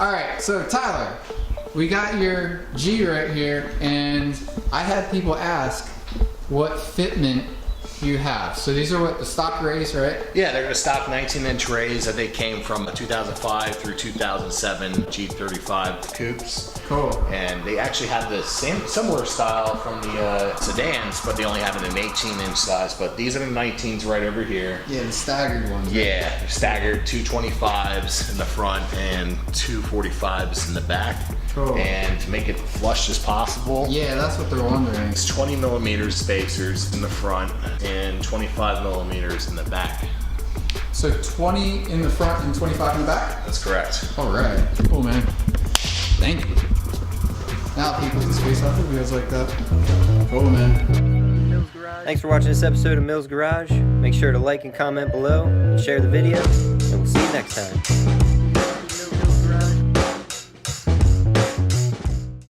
Alright, so Tyler, we got your G right here, and I had people ask what fitment you have. So these are what the stock rays, right? Yeah, they're the stock 19-inch rays that they came from 2005 through 2007 G35 Coupes. Cool. And they actually have the same similar style from the sedans, but they only have it in 18-inch size. But these are the 19s right over here. Yeah, the staggered ones. Yeah, they're staggered 225s in the front and 245s in the back. Cool. And to make it flush as possible. Yeah, that's what they're wondering. It's 20 millimeter spacers in the front and 25 millimeters in the back. So 20 in the front and 25 in the back? That's correct. All right. Cool, man. Thank you. Now people can space out their wheels like that. Cool, man. Thanks for watching this episode of Mills Garage. Make sure to like and comment below and share the video, and we'll see you next time.